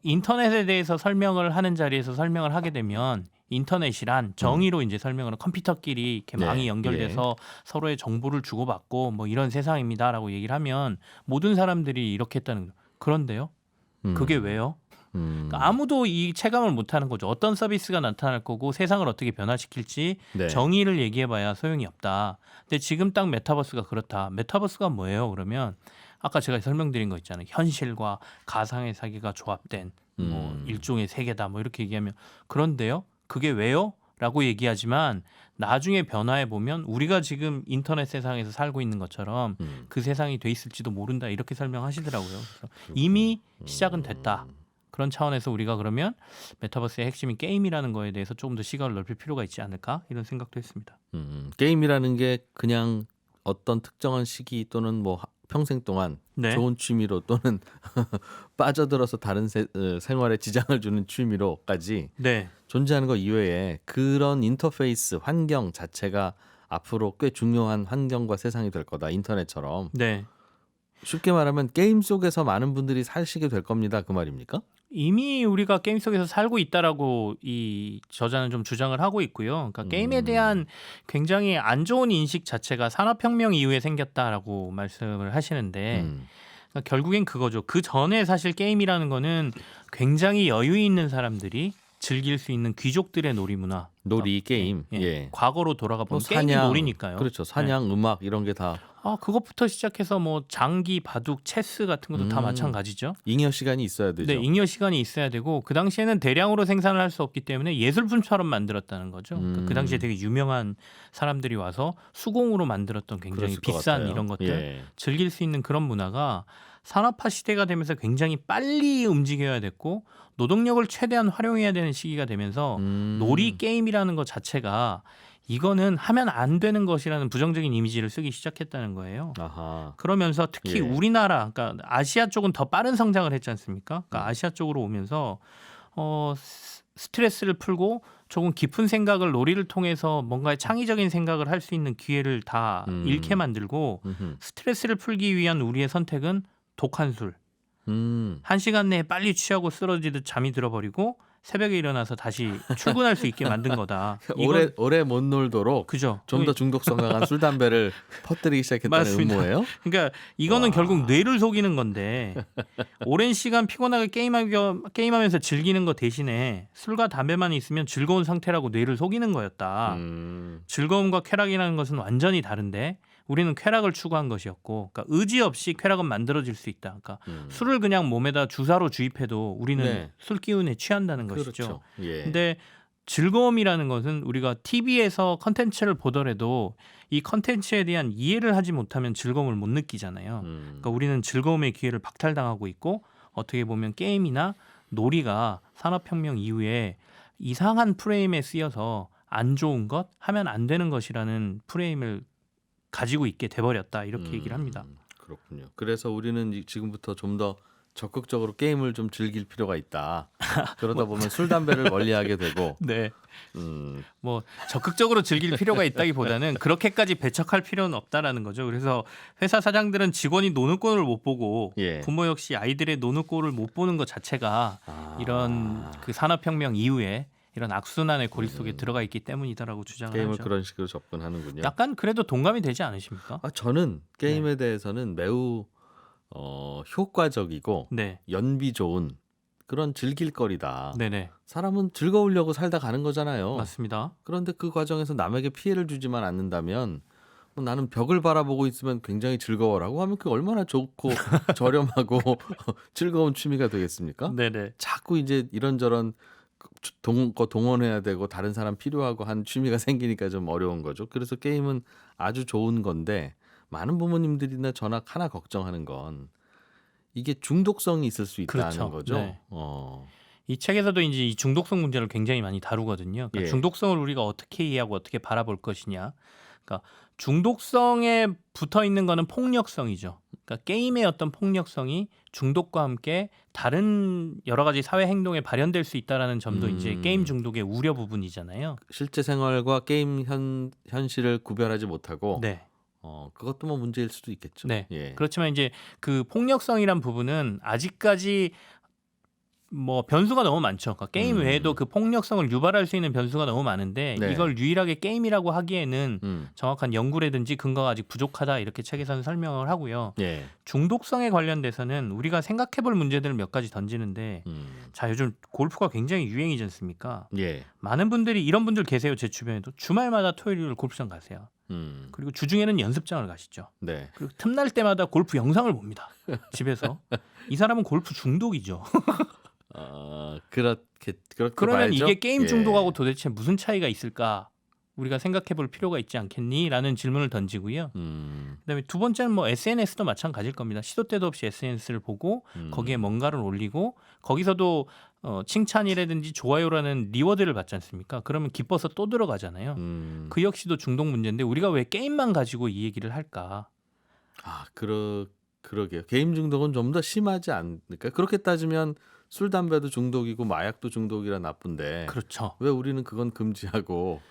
Speaker 3: 인터넷에 대해서 설명을 하는 자리에서 설명을 하게 되면 인터넷이란 정의로 이제 설명을 컴퓨터끼리 이렇게 망이 연결돼서 서로의 정보를 주고받고 뭐 이런 세상입니다라고 얘기를 하면 모든 사람들이 이렇게 했다는 거예요. 그런데요? 그게 왜요? 그러니까 아무도 이 체감을 못하는 거죠. 어떤 서비스가 나타날 거고 세상을 어떻게 변화시킬지 정의를 얘기해봐야 소용이 없다. 근데 지금 딱 메타버스가 그렇다. 메타버스가 뭐예요? 그러면 아까 제가 설명드린 거 있잖아요. 현실과 가상의 세계가 조합된 뭐 일종의 세계다. 뭐 이렇게 얘기하면 그런데요? 그게 왜요? 라고 얘기하지만 나중에 변화해 보면 우리가 지금 인터넷 세상에서 살고 있는 것처럼 그 세상이 돼 있을지도 모른다. 이렇게 설명하시더라고요. 그래서 이미 시작은 됐다. 그런 차원에서 우리가 그러면 메타버스의 핵심인 게임이라는 거에 대해서 조금 더 시각을 넓힐 필요가 있지 않을까 이런 생각도 했습니다.
Speaker 1: 게임이라는 게 그냥 어떤 특정한 시기 또는 뭐 평생 동안
Speaker 3: 네.
Speaker 1: 좋은 취미로 또는 빠져들어서 다른 생활에 지장을 주는 취미로까지
Speaker 3: 네.
Speaker 1: 존재하는 것 이외에 그런 인터페이스 환경 자체가 앞으로 꽤 중요한 환경과 세상이 될 거다. 인터넷처럼.
Speaker 3: 네.
Speaker 1: 쉽게 말하면 게임 속에서 많은 분들이 사시게 될 겁니다. 그 말입니까?
Speaker 3: 이미 우리가 게임 속에서 살고 있다라고 이 저자는 좀 주장을 하고 있고요. 그러니까 게임에 대한 굉장히 안 좋은 인식 자체가 산업혁명 이후에 생겼다라고 말씀을 하시는데 그러니까 결국엔 그거죠. 그 전에 사실 게임이라는 거는 굉장히 여유 있는 사람들이 즐길 수 있는 귀족들의 놀이문화.
Speaker 1: 놀이 게임.
Speaker 3: 예.
Speaker 1: 예.
Speaker 3: 과거로 돌아가 보면
Speaker 1: 뭐
Speaker 3: 게임이 놀이니까요.
Speaker 1: 그렇죠. 사냥, 음악 이런 게 다
Speaker 3: 그것부터 시작해서 뭐 장기, 바둑, 체스 같은 것도 다 마찬가지죠.
Speaker 1: 잉여 시간이 있어야 되죠.
Speaker 3: 네, 잉여 시간이 있어야 되고 그 당시에는 대량으로 생산을 할 수 없기 때문에 예술품처럼 만들었다는 거죠. 그러니까 그 당시에 되게 유명한 사람들이 와서 수공으로 만들었던 굉장히
Speaker 1: 그랬을 것
Speaker 3: 비싼
Speaker 1: 같아요.
Speaker 3: 이런 것들
Speaker 1: 예.
Speaker 3: 즐길 수 있는 그런 문화가 산업화 시대가 되면서 굉장히 빨리 움직여야 됐고 노동력을 최대한 활용해야 되는 시기가 되면서 놀이 게임이라는 것 자체가 이거는 하면 안 되는 것이라는 부정적인 이미지를 쓰기 시작했다는 거예요.
Speaker 1: 아하.
Speaker 3: 그러면서 특히
Speaker 1: 예.
Speaker 3: 우리나라, 그러니까 아시아 쪽은 더 빠른 성장을 했지 않습니까? 그러니까 아시아 쪽으로 오면서 스트레스를 풀고 조금 깊은 생각을 놀이를 통해서 뭔가 창의적인 생각을 할 수 있는 기회를 다 잃게 만들고 스트레스를 풀기 위한 우리의 선택은 독한 술. 1시간 내에 빨리 취하고 쓰러지듯 잠이 들어버리고 새벽에 일어나서 다시 출근할 수 있게 만든 거다.
Speaker 1: 오래 못 놀도록
Speaker 3: 그죠.
Speaker 1: 좀 더 중독성 강한 술 담배를 퍼뜨리기 시작했다는
Speaker 3: 맞습니다.
Speaker 1: 음모예요?
Speaker 3: 그러니까 이거는 결국 뇌를 속이는 건데 오랜 시간 피곤하게 게임하면서 즐기는 것 대신에 술과 담배만 있으면 즐거운 상태라고 뇌를 속이는 거였다. 즐거움과 쾌락이라는 것은 완전히 다른데 우리는 쾌락을 추구한 것이었고, 그러니까 의지 없이 쾌락은 만들어질 수 있다. 그러니까 술을 그냥 몸에다 주사로 주입해도 우리는
Speaker 1: 네.
Speaker 3: 술 기운에 취한다는 것이죠.
Speaker 1: 그렇죠. 예.
Speaker 3: 근데 즐거움이라는 것은 우리가 TV에서 컨텐츠를 보더라도 이 컨텐츠에 대한 이해를 하지 못하면 즐거움을 못 느끼잖아요. 그러니까 우리는 즐거움의 기회를 박탈당하고 있고 어떻게 보면 게임이나 놀이가 산업혁명 이후에 이상한 프레임에 쓰여서 안 좋은 것, 하면 안 되는 것이라는 프레임을 가지고 있게 돼버렸다 이렇게 얘기를 합니다.
Speaker 1: 그렇군요. 그래서 우리는 지금부터 좀 더 적극적으로 게임을 좀 즐길 필요가 있다. 그러다 보면 술 담배를 멀리하게 되고.
Speaker 3: 네. 뭐 적극적으로 즐길 필요가 있다기보다는 그렇게까지 배척할 필요는 없다라는 거죠. 그래서 회사 사장들은 직원이 노는 꼴을 못 보고
Speaker 1: 예.
Speaker 3: 부모 역시 아이들의 노는 꼴을 못 보는 것 자체가 이런 그 산업혁명 이후에 이런 악순환의 고리 속에 들어가 있기 때문이다라고 주장을
Speaker 1: 게임을
Speaker 3: 하죠.
Speaker 1: 그런 식으로 접근하는군요.
Speaker 3: 약간 그래도 동감이 되지 않으십니까?
Speaker 1: 저는 게임에 대해서는 매우 효과적이고
Speaker 3: 네.
Speaker 1: 연비 좋은 그런 즐길거리다.
Speaker 3: 네네.
Speaker 1: 사람은 즐거우려고 살다 가는 거잖아요.
Speaker 3: 맞습니다.
Speaker 1: 그런데 그 과정에서 남에게 피해를 주지만 않는다면 나는 벽을 바라보고 있으면 굉장히 즐거워라고 하면 그게 얼마나 좋고 저렴하고 즐거운 취미가 되겠습니까?
Speaker 3: 네네.
Speaker 1: 자꾸 이제 이런저런 동원해야 되고 다른 사람 필요하고 한 취미가 생기니까 좀 어려운 거죠. 그래서 게임은 아주 좋은 건데 많은 부모님들이나 저나 하나 걱정하는 건 이게 중독성이 있을 수 있다는
Speaker 3: 그렇죠.
Speaker 1: 거죠.
Speaker 3: 네. 이 책에서도 이제 이 중독성 문제를 굉장히 많이 다루거든요. 그러니까
Speaker 1: 예.
Speaker 3: 중독성을 우리가 어떻게 이해하고 어떻게 바라볼 것이냐. 그러니까 중독성에 붙어 있는 거는 폭력성이죠. 그러니까 게임의 어떤 폭력성이 중독과 함께 다른 여러 가지 사회 행동에 발현될 수 있다라는 점도 이제 게임 중독의 우려 부분이잖아요.
Speaker 1: 실제 생활과 게임 현실을 구별하지 못하고
Speaker 3: 네.
Speaker 1: 그것도 뭐 문제일 수도 있겠죠.
Speaker 3: 네.
Speaker 1: 예.
Speaker 3: 그렇지만 이제 그 폭력성이란 부분은 아직까지 뭐 변수가 너무 많죠. 그러니까 게임 외에도 그 폭력성을 유발할 수 있는 변수가 너무 많은데
Speaker 1: 네.
Speaker 3: 이걸 유일하게 게임이라고 하기에는 정확한 연구라든지 근거가 아직 부족하다 이렇게 책에서는 설명을 하고요.
Speaker 1: 예.
Speaker 3: 중독성에 관련돼서는 우리가 생각해볼 문제들을 몇 가지 던지는데 자 요즘 골프가 굉장히 유행이지 않습니까?
Speaker 1: 예.
Speaker 3: 많은 분들이 이런 분들 계세요. 제 주변에도 주말마다 토요일 골프장 가세요. 그리고 주중에는 연습장을 가시죠.
Speaker 1: 네.
Speaker 3: 그리고 틈날 때마다 골프 영상을 봅니다. 집에서. 이 사람은 골프 중독이죠.
Speaker 1: 그렇게
Speaker 3: 그러면
Speaker 1: 봐야죠.
Speaker 3: 이게 게임
Speaker 1: 예.
Speaker 3: 중독하고 도대체 무슨 차이가 있을까? 우리가 생각해 볼 필요가 있지 않겠니? 라는 질문을 던지고요. 그다음에 두 번째는 뭐 SNS도 마찬가지일 겁니다. 시도 때도 없이 SNS를 보고 거기에 뭔가를 올리고 거기서도 칭찬이라든지 좋아요라는 리워드를 받지 않습니까? 그러면 기뻐서 또 들어가잖아요. 그 역시도 중독 문제인데 우리가 왜 게임만 가지고 이 얘기를 할까?
Speaker 1: 그러게요. 게임 중독은 좀 더 심하지 않을까? 그렇게 따지면 술, 담배도 중독이고 마약도 중독이라 나쁜데
Speaker 3: 그렇죠.
Speaker 1: 왜 우리는 그건 금지하고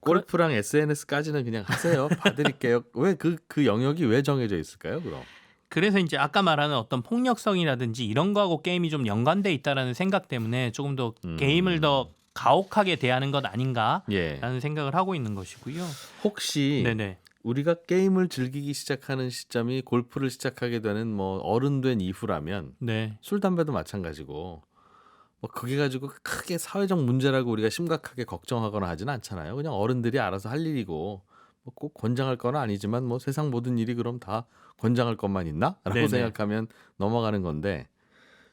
Speaker 1: 골프랑 SNS까지는 그냥 하세요. 봐드릴게요. 왜 그 영역이 왜 정해져 있을까요? 그럼?
Speaker 3: 그래서 이제 아까 말하는 어떤 폭력성이라든지 이런 거하고 게임이 좀 연관돼 있다라는 생각 때문에 조금 더 게임을 더 가혹하게 대하는 것 아닌가라는
Speaker 1: 예.
Speaker 3: 생각을 하고 있는 것이고요.
Speaker 1: 혹시
Speaker 3: 네네.
Speaker 1: 우리가 게임을 즐기기 시작하는 시점이 골프를 시작하게 되는 뭐 어른 된 이후라면
Speaker 3: 네.
Speaker 1: 술, 담배도 마찬가지고 뭐 그게 가지고 크게 사회적 문제라고 우리가 심각하게 걱정하거나 하지는 않잖아요. 그냥 어른들이 알아서 할 일이고 뭐 꼭 권장할 건 아니지만 뭐 세상 모든 일이 그럼 다 권장할 것만 있나? 라고
Speaker 3: 네네.
Speaker 1: 생각하면 넘어가는 건데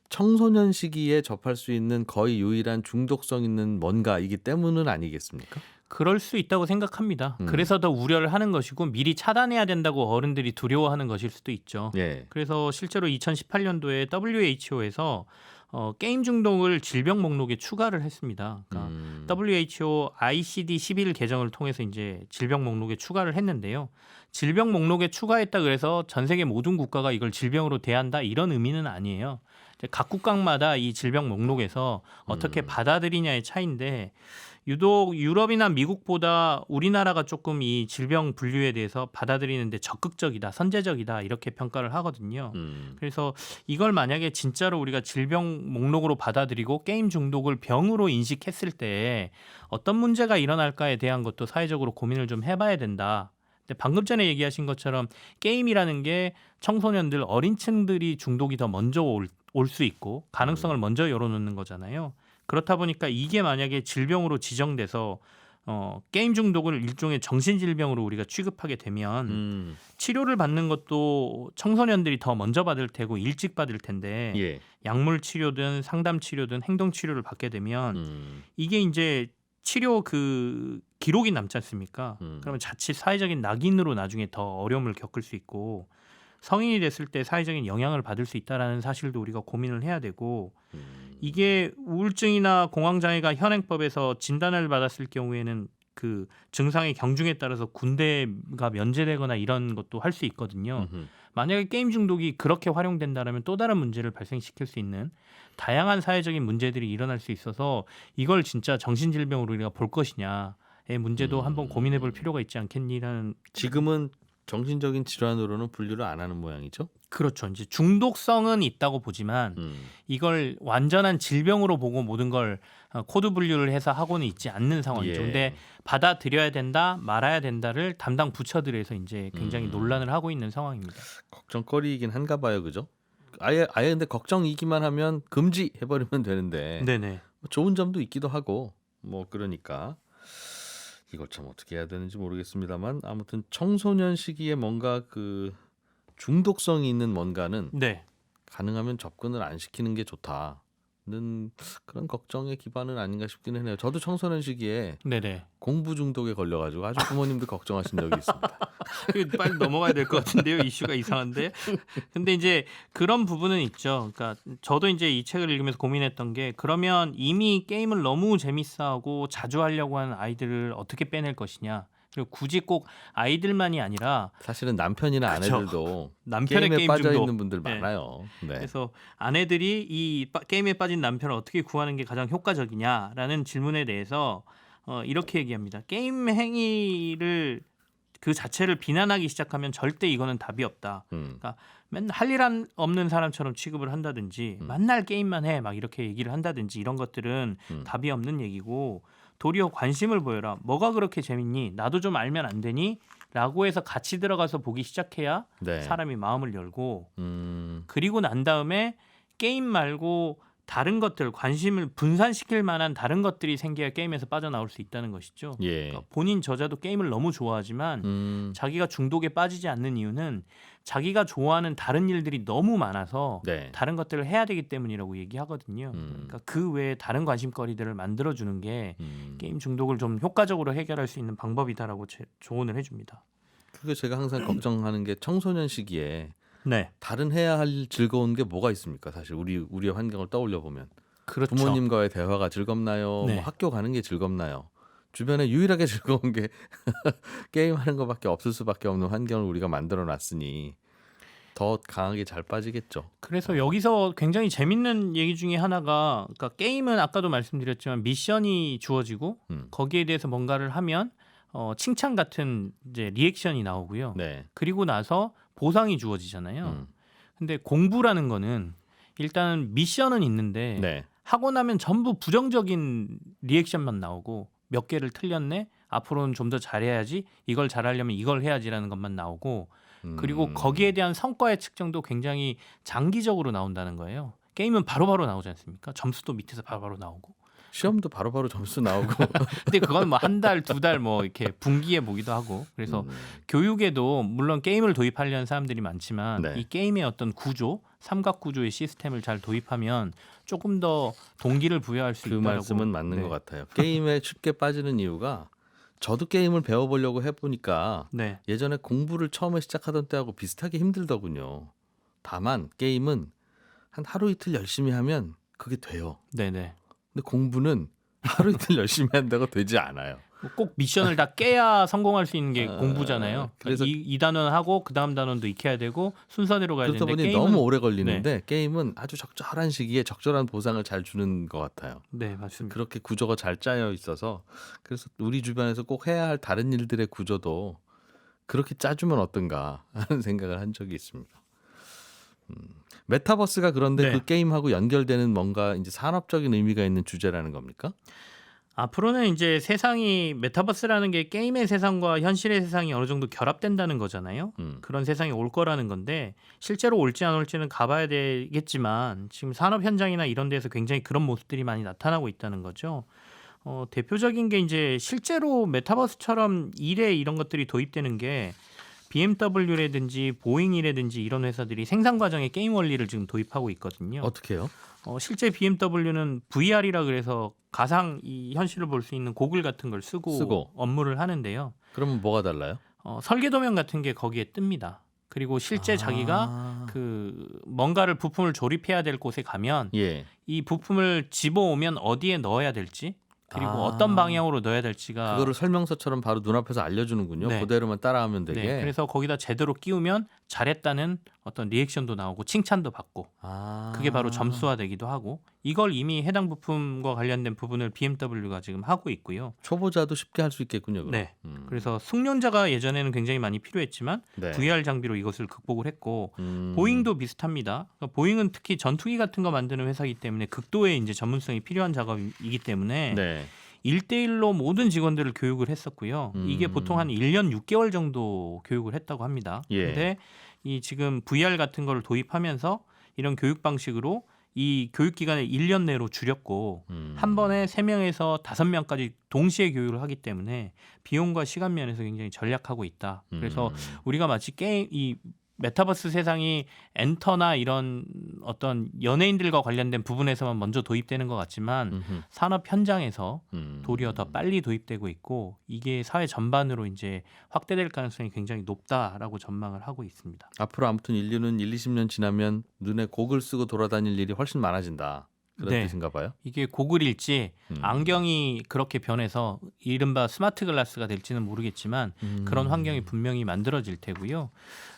Speaker 1: 청소년 시기에 접할 수 있는 거의 유일한 중독성 있는 뭔가이기 때문은 아니겠습니까?
Speaker 3: 그럴 수 있다고 생각합니다. 그래서 더 우려를 하는 것이고 미리 차단해야 된다고 어른들이 두려워하는 것일 수도 있죠.
Speaker 1: 예.
Speaker 3: 그래서 실제로 2018년도에 WHO에서 게임 중독을 질병 목록에 추가를 했습니다. 그러니까 WHO ICD-11 개정을 통해서 이제 질병 목록에 추가를 했는데요. 질병 목록에 추가했다 그래서 전 세계 모든 국가가 이걸 질병으로 대한다 이런 의미는 아니에요. 이제 각 국가마다 이 질병 목록에서 어떻게 받아들이냐의 차이인데 유독 유럽이나 미국보다 우리나라가 조금 이 질병 분류에 대해서 받아들이는데 적극적이다, 선제적이다 이렇게 평가를 하거든요. 그래서 이걸 만약에 진짜로 우리가 질병 목록으로 받아들이고 게임 중독을 병으로 인식했을 때 어떤 문제가 일어날까에 대한 것도 사회적으로 고민을 좀 해봐야 된다. 근데 방금 전에 얘기하신 것처럼 게임이라는 게 청소년들, 어린 층들이 중독이 더 먼저 올 수 있고 가능성을 먼저 열어놓는 거잖아요. 그렇다 보니까 이게 만약에 질병으로 지정돼서 게임 중독을 일종의 정신질병으로 우리가 취급하게 되면 치료를 받는 것도 청소년들이 더 먼저 받을 테고 일찍 받을 텐데
Speaker 1: 예.
Speaker 3: 약물 치료든 상담 치료든 행동 치료를 받게 되면 이게 이제 치료 그 기록이 남지 않습니까? 그러면 자칫 사회적인 낙인으로 나중에 더 어려움을 겪을 수 있고 성인이 됐을 때 사회적인 영향을 받을 수 있다라는 사실도 우리가 고민을 해야 되고 이게 우울증이나 공황장애가 현행법에서 진단을 받았을 경우에는 그 증상의 경중에 따라서 군대가 면제되거나 이런 것도 할 수 있거든요. 만약에 게임 중독이 그렇게 활용된다면 또 다른 문제를 발생시킬 수 있는 다양한 사회적인 문제들이 일어날 수 있어서 이걸 진짜 정신질병으로 우리가 볼 것이냐의 문제도 한번 고민해 볼 필요가 있지 않겠니라는.
Speaker 1: 지금은 정신적인 질환으로는 분류를 안 하는 모양이죠.
Speaker 3: 그렇죠. 이제 중독성은 있다고 보지만 이걸 완전한 질병으로 보고 모든 걸 코드 분류를 해서 하고는 있지 않는 상황이죠.
Speaker 1: 예.
Speaker 3: 근데 받아들여야 된다, 말아야 된다를 담당 부처들에서 이제 굉장히 논란을 하고 있는 상황입니다.
Speaker 1: 걱정거리이긴 한가 봐요, 그죠? 아예 근데 걱정이기만 하면 금지 해버리면 되는데
Speaker 3: 네네.
Speaker 1: 좋은 점도 있기도 하고 뭐 그러니까 이걸 참 어떻게 해야 되는지 모르겠습니다만 아무튼 청소년 시기에 뭔가 그 중독성이 있는 뭔가는
Speaker 3: 네.
Speaker 1: 가능하면 접근을 안 시키는 게 좋다는 그런 걱정의 기반은 아닌가 싶기는 해요. 저도 청소년 시기에
Speaker 3: 네네.
Speaker 1: 공부 중독에 걸려가지고 아주 부모님도 걱정하신 적이 있습니다.
Speaker 3: 빨리 넘어가야 될 것 같은데요. 이슈가 이상한데. 근데 이제 그런 부분은 있죠. 그러니까 저도 이제 이 책을 읽으면서 고민했던 게 그러면 이미 게임을 너무 재밌어하고 자주 하려고 하는 아이들을 어떻게 빼낼 것이냐. 그리고 굳이 꼭 아이들만이 아니라
Speaker 1: 사실은 남편이나
Speaker 3: 그렇죠.
Speaker 1: 아내들도
Speaker 3: 남편의
Speaker 1: 게임에
Speaker 3: 게임
Speaker 1: 빠져
Speaker 3: 중독.
Speaker 1: 있는 분들
Speaker 3: 네.
Speaker 1: 많아요. 네.
Speaker 3: 그래서 아내들이 이 게임에 빠진 남편을 어떻게 구하는 게 가장 효과적이냐라는 질문에 대해서 이렇게 얘기합니다. 게임 행위를 그 자체를 비난하기 시작하면 절대 이거는 답이 없다. 그러니까 맨날 할 일 없는 사람처럼 취급을 한다든지 맨날 게임만 해 막 이렇게 얘기를 한다든지 이런 것들은 답이 없는 얘기고 도리어 관심을 보여라. 뭐가 그렇게 재밌니? 나도 좀 알면 안 되니? 라고 해서 같이 들어가서 보기 시작해야
Speaker 1: 네.
Speaker 3: 사람이 마음을 열고 그리고 난 다음에 게임 말고 다른 것들 관심을 분산시킬 만한 다른 것들이 생겨야 게임에서 빠져나올 수 있다는 것이죠.
Speaker 1: 예.
Speaker 3: 그러니까 본인 저자도 게임을 너무 좋아하지만 자기가 중독에 빠지지 않는 이유는 자기가 좋아하는 다른 일들이 너무 많아서
Speaker 1: 네.
Speaker 3: 다른 것들을 해야 되기 때문이라고 얘기하거든요. 그러니까 그 외에 다른 관심거리들을 만들어주는 게 게임 중독을 좀 효과적으로 해결할 수 있는 방법이다라고 조언을 해줍니다.
Speaker 1: 그게 제가 항상 걱정하는 게 청소년 시기에
Speaker 3: 네,
Speaker 1: 다른 해야 할 즐거운 게 뭐가 있습니까? 사실 우리의 환경을 떠올려 보면
Speaker 3: 그렇죠.
Speaker 1: 부모님과의 대화가 즐겁나요?
Speaker 3: 네.
Speaker 1: 뭐 학교 가는 게 즐겁나요? 주변에 유일하게 즐거운 게 게임하는 것밖에 없을 수밖에 없는 환경을 우리가 만들어 놨으니 더 강하게 잘 빠지겠죠.
Speaker 3: 그래서 여기서 굉장히 재밌는 얘기 중에 하나가, 그러니까 게임은 아까도 말씀드렸지만 미션이 주어지고 거기에 대해서 뭔가를 하면 칭찬 같은 이제 리액션이 나오고요.
Speaker 1: 네.
Speaker 3: 그리고 나서 보상이 주어지잖아요. 근데 공부라는 거는 일단 미션은 있는데
Speaker 1: 네.
Speaker 3: 하고 나면 전부 부정적인 리액션만 나오고, 몇 개를 틀렸네, 앞으로는 좀 더 잘해야지, 이걸 잘하려면 이걸 해야지라는 것만 나오고, 그리고 거기에 대한 성과의 측정도 굉장히 장기적으로 나온다는 거예요. 게임은 바로바로 나오지 않습니까? 점수도 밑에서 바로바로 나오고.
Speaker 1: 시험도 바로바로 점수 나오고.
Speaker 3: 근데 그건 뭐 한 달, 두 달 뭐 이렇게 분기에 보기도 하고. 그래서 교육에도 물론 게임을 도입하려는 사람들이 많지만
Speaker 1: 네.
Speaker 3: 이 게임의 어떤 구조, 삼각 구조의 시스템을 잘 도입하면 조금 더 동기를 부여할 수
Speaker 1: 그
Speaker 3: 있다고.
Speaker 1: 말씀은 맞는
Speaker 3: 네.
Speaker 1: 것 같아요. 게임에 쉽게 빠지는 이유가, 저도 게임을 배워보려고 해보니까
Speaker 3: 네.
Speaker 1: 예전에 공부를 처음에 시작하던 때하고 비슷하게 힘들더군요. 다만 게임은 한 하루 이틀 열심히 하면 그게 돼요.
Speaker 3: 네네.
Speaker 1: 근데 공부는 하루 이틀 열심히 한다고 되지 않아요.
Speaker 3: 꼭 미션을 다 깨야 성공할 수 있는 게 공부잖아요.
Speaker 1: 그래서
Speaker 3: 이 단원 하고 그 다음 단원도 익혀야 되고 순서대로 가야
Speaker 1: 그러다
Speaker 3: 되는데
Speaker 1: 보니
Speaker 3: 게임은
Speaker 1: 너무 오래 걸리는데 게임은 아주 적절한 시기에 적절한 보상을 잘 주는 것 같아요.
Speaker 3: 네, 맞습니다.
Speaker 1: 그렇게 구조가 잘 짜여 있어서, 그래서 우리 주변에서 꼭 해야 할 다른 일들의 구조도 그렇게 짜주면 어떤가 하는 생각을 한 적이 있습니다. 메타버스가 그런데
Speaker 3: 네.
Speaker 1: 그 게임하고 연결되는 뭔가 이제 산업적인 의미가 있는 주제라는 겁니까?
Speaker 3: 앞으로는 이제 세상이, 메타버스라는 게 게임의 세상과 현실의 세상이 어느 정도 결합된다는 거잖아요. 그런 세상이 올 거라는 건데, 실제로 올지 안 올지는 가봐야 되겠지만 지금 산업 현장이나 이런 데서 굉장히 그런 모습들이 많이 나타나고 있다는 거죠. 대표적인 게 이제 실제로 메타버스처럼 일에 이런 것들이 도입되는 게 BMW라든지 보잉이라든지 이런 회사들이 생산 과정에 게임 원리를 지금 도입하고 있거든요.
Speaker 1: 어떻게 해요?
Speaker 3: 실제 BMW는 VR이라 그래서 가상 이 현실을 볼 수 있는 고글 같은 걸 쓰고 업무를 하는데요.
Speaker 1: 그러면 뭐가 달라요?
Speaker 3: 설계 도면 같은 게 거기에 뜹니다. 그리고 실제 자기가 그 뭔가를 부품을 조립해야 될 곳에 가면
Speaker 1: 예.
Speaker 3: 이 부품을 집어오면 어디에 넣어야 될지, 그리고 어떤 방향으로 넣어야 될지가,
Speaker 1: 그거를 설명서처럼 바로 눈앞에서 알려주는군요.
Speaker 3: 네.
Speaker 1: 그대로만 따라하면 되게.
Speaker 3: 네, 그래서 거기다 제대로 끼우면 잘했다는 어떤 리액션도 나오고 칭찬도 받고, 그게 바로 점수화되기도 하고, 이걸 이미 해당 부품과 관련된 부분을 BMW가 지금 하고 있고요.
Speaker 1: 초보자도 쉽게 할 수 있겠군요. 그럼.
Speaker 3: 네. 그래서 숙련자가 예전에는 굉장히 많이 필요했지만
Speaker 1: 네.
Speaker 3: VR 장비로 이것을 극복을 했고, 보잉도 비슷합니다. 그러니까 보잉은 특히 전투기 같은 거 만드는 회사이기 때문에 극도의 이제 전문성이 필요한 작업이기 때문에
Speaker 1: 네.
Speaker 3: 1대1로 모든 직원들을 교육을 했었고요. 이게 보통 한 1년 6개월 정도 교육을 했다고 합니다.
Speaker 1: 예.
Speaker 3: 근데 이 지금 VR 같은 거를 도입하면서 이런 교육 방식으로 이 교육 기간을 1년 내로 줄였고, 한 번에 3명에서 5명까지 동시에 교육을 하기 때문에 비용과 시간 면에서 굉장히 절약하고 있다. 그래서 우리가 마치 게임, 이 메타버스 세상이 엔터나 이런 어떤 연예인들과 관련된 부분에서만 먼저 도입되는 것 같지만 산업 현장에서 도리어 더 빨리 도입되고 있고, 이게 사회 전반으로 이제 확대될 가능성이 굉장히 높다라고 전망을 하고 있습니다.
Speaker 1: 앞으로 아무튼 인류는 1-20년 지나면 눈에 고글 쓰고 돌아다닐 일이 훨씬 많아진다. 그런
Speaker 3: 네.
Speaker 1: 뜻인가 봐요.
Speaker 3: 이게 고글일지 안경이 그렇게 변해서 이른바 스마트 글라스가 될지는 모르겠지만 그런 환경이 분명히 만들어질 테고요.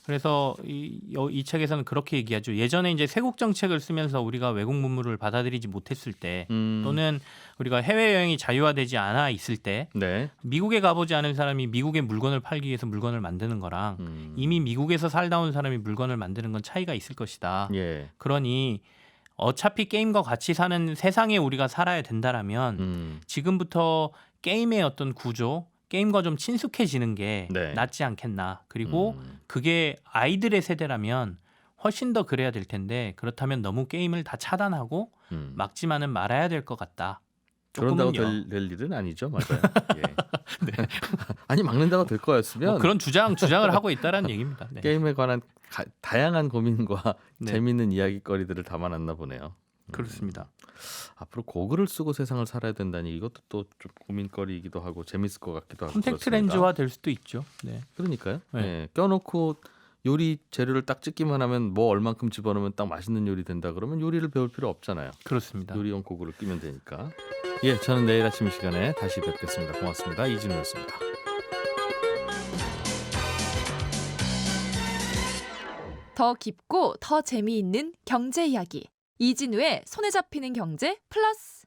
Speaker 3: 그래서 이 책에서는 그렇게 얘기하죠. 예전에 이제 세국 정책을 쓰면서 우리가 외국 문물을 받아들이지 못했을 때, 또는 우리가 해외 여행이 자유화되지 않아 있을 때,
Speaker 1: 네.
Speaker 3: 미국에 가보지 않은 사람이 미국에 물건을 팔기 위해서 물건을 만드는 거랑 이미 미국에서 살다 온 사람이 물건을 만드는 건 차이가 있을 것이다.
Speaker 1: 예.
Speaker 3: 그러니 어차피 게임과 같이 사는 세상에 우리가 살아야 된다라면 지금부터 게임의 어떤 구조, 게임과 좀 친숙해지는 게
Speaker 1: 네.
Speaker 3: 낫지 않겠나. 그리고 그게 아이들의 세대라면 훨씬 더 그래야 될 텐데, 그렇다면 너무 게임을 다 차단하고 막지만은 말아야 될 것 같다.
Speaker 1: 그런다고
Speaker 3: 조금은요.
Speaker 1: 될 일은 아니죠, 맞아요. 예. 네. 아니 막는다고 될 거였으면
Speaker 3: 뭐 그런 주장을 하고 있다라는 얘기입니다. 네.
Speaker 1: 게임에 관한 다양한 고민과
Speaker 3: 네.
Speaker 1: 재미있는 이야기거리들을 담아놨나 보네요.
Speaker 3: 그렇습니다.
Speaker 1: 앞으로 고글을 쓰고 세상을 살아야 된다니 이것도 또 좀 고민거리이기도 하고 재밌을 것 같기도 하고.
Speaker 3: 콘택트
Speaker 1: 그렇습니다.
Speaker 3: 렌즈화 될 수도 있죠. 네.
Speaker 1: 그러니까요.
Speaker 3: 네.
Speaker 1: 예, 껴놓고 요리 재료를 딱 찍기만 하면 뭐 얼만큼 집어넣으면 딱 맛있는 요리 된다 그러면 요리를 배울 필요 없잖아요.
Speaker 3: 그렇습니다.
Speaker 1: 요리용 고글을 끼면 되니까. 예, 저는 내일 아침 이 시간에 다시 뵙겠습니다. 고맙습니다. 이진우였습니다.
Speaker 4: 더 깊고 더 재미있는 경제 이야기. 이진우의 손에 잡히는 경제 플러스.